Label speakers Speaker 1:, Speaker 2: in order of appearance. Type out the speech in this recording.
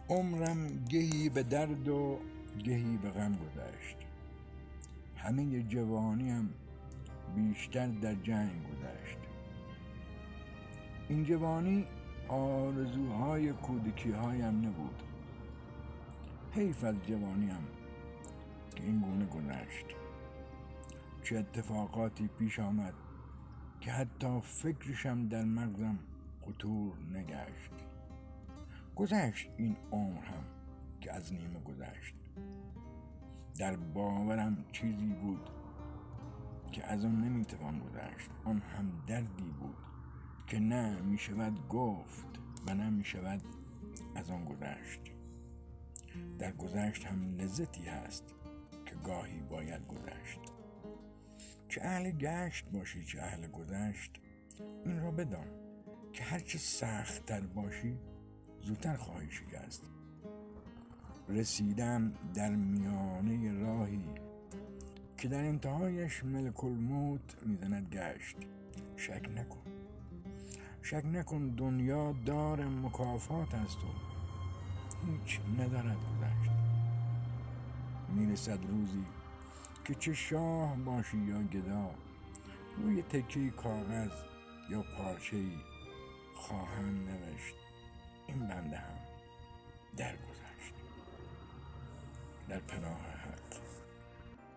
Speaker 1: عمرم گهی به درد و گهی به غم گذشت. همه جوانیم بیشتر در جنگ گذشت. این جوانی آرزوهای کودکی‌هایم نبود. حیف از جوانیم که این گونه گذشت. چه اتفاقاتی پیش آمد که حتی فکرشم در مغزم خطور نگشت. گذشت این عمر هم که از نیمه گذشت. در باورم چیزی بود که از آن نمیتوان گذشت. آن هم دردی بود که نه میشود گفت و نه میشود از آن گذشت. در گذشت هم لذتی هست که گاهی باید گذشت. چه اهل گشت باشی چه اهل گذشت، این را بدان که هرچه سخت تر باشی زودتر خواهی شکست. رسیدم در میانه راهی که در انتهایش ملک الموت میزند گشت. شک نکن دنیا دار مکافات است و هیچ ندارد گذشت. میرسد روزی که چه شاه باشی یا گدا، روی تکه کاغذ یا پارچه‌ای خواهم نوشت این بنده هم درگذشت. در پناه